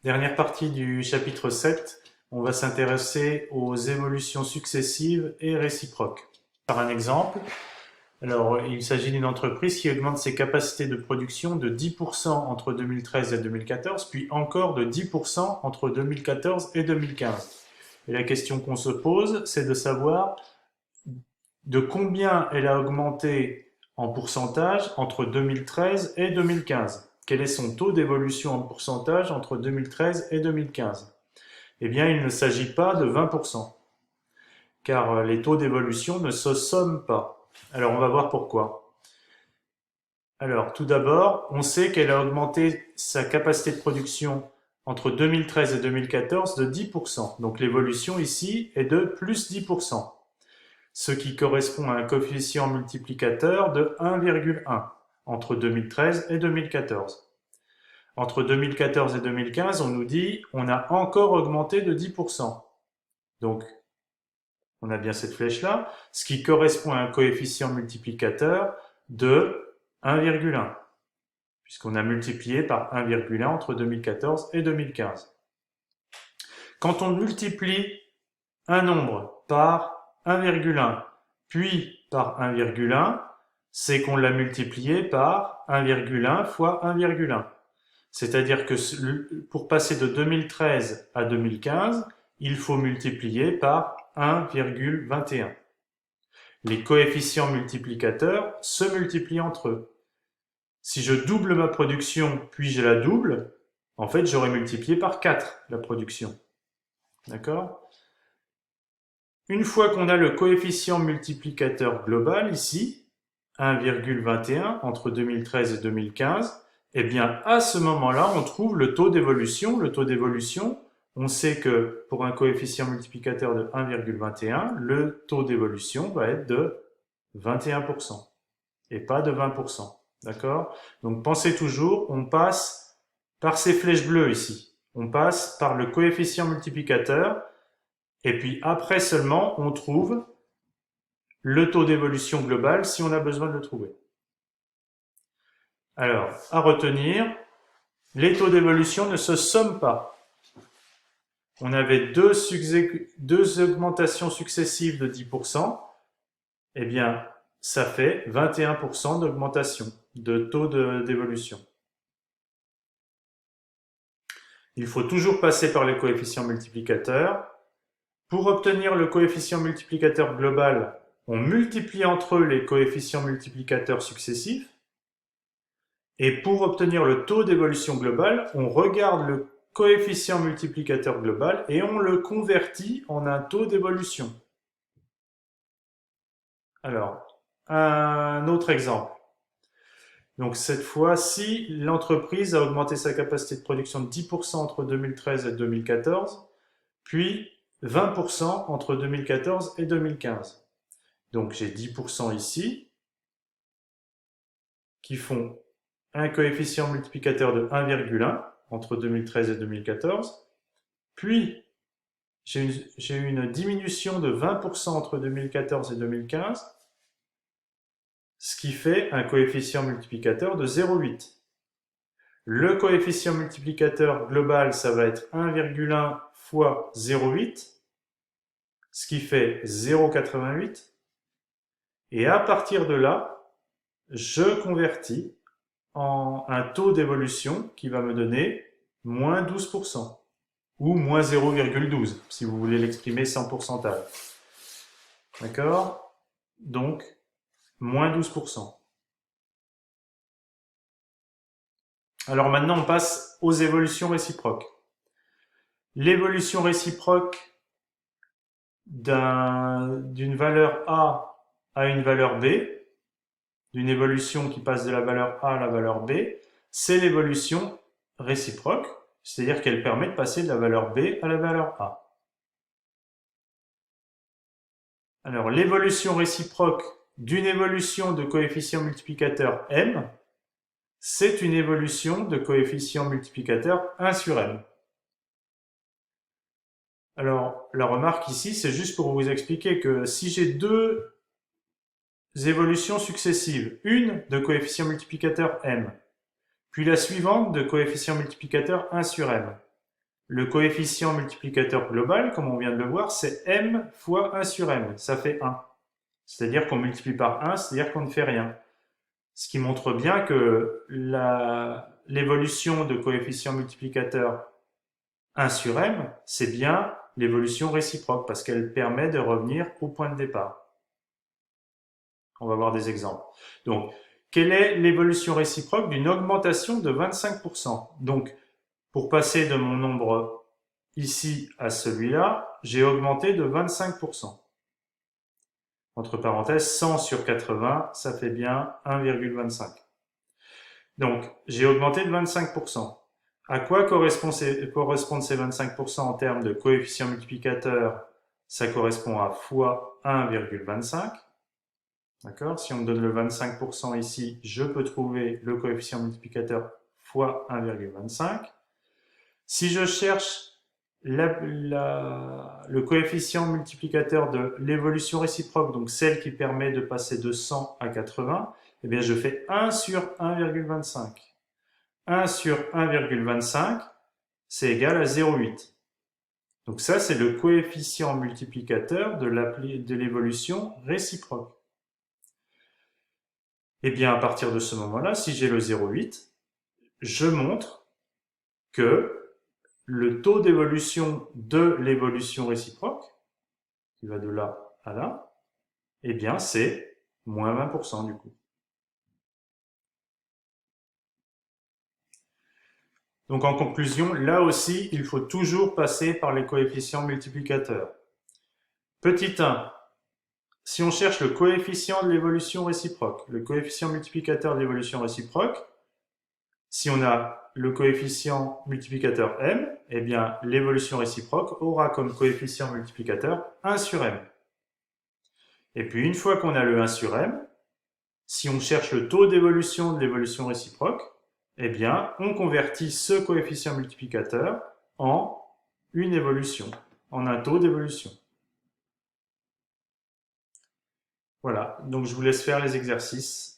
Dernière partie du chapitre 7, on va s'intéresser aux évolutions successives et réciproques. Par un exemple, alors il s'agit d'une entreprise qui augmente ses capacités de production de 10% entre 2013 et 2014, puis encore de 10% entre 2014 et 2015. Et la question qu'on se pose, c'est de savoir de combien elle a augmenté en pourcentage entre 2013 et 2015. Quel est son taux d'évolution en pourcentage entre 2013 et 2015? Eh bien, il ne s'agit pas de 20%, car les taux d'évolution ne se somment pas. Alors, on va voir pourquoi. Alors, tout d'abord, on sait qu'elle a augmenté sa capacité de production entre 2013 et 2014 de 10%. Donc, l'évolution ici est de plus 10%. Ce qui correspond à un coefficient multiplicateur de 1,1 entre 2013 et 2014. Entre 2014 et 2015, on nous dit on a encore augmenté de 10%. Donc, on a bien cette flèche-là, ce qui correspond à un coefficient multiplicateur de 1,1, puisqu'on a multiplié par 1,1 entre 2014 et 2015. Quand on multiplie un nombre par 1,1, puis par 1,1, c'est qu'on l'a multiplié par 1,1 fois 1,1. C'est-à-dire que pour passer de 2013 à 2015, il faut multiplier par 1,21. Les coefficients multiplicateurs se multiplient entre eux. Si je double ma production, puis je la double, en fait, j'aurais multiplié par 4 la production. D'accord ? Une fois qu'on a le coefficient multiplicateur global ici, 1,21 entre 2013 et 2015, eh bien à ce moment-là, on trouve le taux d'évolution. Le taux d'évolution, on sait que pour un coefficient multiplicateur de 1,21, le taux d'évolution va être de 21% et pas de 20%. D'accord? Donc pensez toujours, on passe par ces flèches bleues ici. On passe par le coefficient multiplicateur. Et puis après seulement, on trouve le taux d'évolution global si on a besoin de le trouver. Alors, à retenir, les taux d'évolution ne se somment pas. On avait deux augmentations successives de 10%, eh bien, ça fait 21% d'augmentation de taux d'évolution. Il faut toujours passer par les coefficients multiplicateurs. Pour obtenir le coefficient multiplicateur global, on multiplie entre eux les coefficients multiplicateurs successifs. Et pour obtenir le taux d'évolution global, on regarde le coefficient multiplicateur global et on le convertit en un taux d'évolution. Alors, un autre exemple. Donc cette fois, si l'entreprise a augmenté sa capacité de production de 10% entre 2013 et 2014, puis 20% entre 2014 et 2015. Donc j'ai 10% ici, qui font un coefficient multiplicateur de 1,1 entre 2013 et 2014, puis j'ai une diminution de 20% entre 2014 et 2015, ce qui fait un coefficient multiplicateur de 0,8. Le coefficient multiplicateur global, ça va être 1,1 fois 0,8, ce qui fait 0,88. Et à partir de là, je convertis en un taux d'évolution qui va me donner moins 12%, ou moins 0,12, si vous voulez l'exprimer sans pourcentage. D'accord? Donc, moins 12%. Alors maintenant, on passe aux évolutions réciproques. L'évolution réciproque d'une valeur A à une valeur B, d'une évolution qui passe de la valeur A à la valeur B, c'est l'évolution réciproque, c'est-à-dire qu'elle permet de passer de la valeur B à la valeur A. Alors, l'évolution réciproque d'une évolution de coefficient multiplicateur m, c'est une évolution de coefficient multiplicateur 1 sur m. Alors, la remarque ici, c'est juste pour vous expliquer que si j'ai deux évolutions successives, une de coefficient multiplicateur m, puis la suivante de coefficient multiplicateur 1 sur m, Le coefficient multiplicateur global, comme on vient de le voir, c'est m fois 1 sur m. Ça fait 1. C'est-à-dire qu'on multiplie par 1, c'est-à-dire qu'on ne fait rien. Ce qui montre bien que l'évolution de coefficient multiplicateur 1 sur m, c'est bien l'évolution réciproque, parce qu'elle permet de revenir au point de départ. On va voir des exemples. Donc, quelle est l'évolution réciproque d'une augmentation de 25%? Donc, pour passer de mon nombre ici à celui-là, j'ai augmenté de 25%. Entre parenthèses, 100 sur 80, ça fait bien 1,25. Donc, j'ai augmenté de 25%. À quoi correspondent ces 25% en termes de coefficient multiplicateur? Ça correspond à fois 1,25. D'accord? Si on me donne le 25% ici, je peux trouver le coefficient multiplicateur fois 1,25. Si je cherche le coefficient multiplicateur de l'évolution réciproque, donc celle qui permet de passer de 100 à 80, eh bien je fais 1 sur 1,25. 1 sur 1,25, c'est égal à 0,8. Donc ça, c'est le coefficient multiplicateur de l'évolution réciproque. Et bien à partir de ce moment-là, si j'ai le 0,8, je montre que le taux d'évolution de l'évolution réciproque, qui va de là à là, eh bien c'est moins 20% du coup. Donc en conclusion, là aussi, il faut toujours passer par les coefficients multiplicateurs. Petit 1, si on cherche le coefficient de l'évolution réciproque, le coefficient multiplicateur de l'évolution réciproque, si on a le coefficient multiplicateur m, eh bien l'évolution réciproque aura comme coefficient multiplicateur 1 sur m. Et puis une fois qu'on a le 1 sur m, si on cherche le taux d'évolution de l'évolution réciproque, eh bien on convertit ce coefficient multiplicateur en une évolution, en un taux d'évolution. Voilà, donc je vous laisse faire les exercices.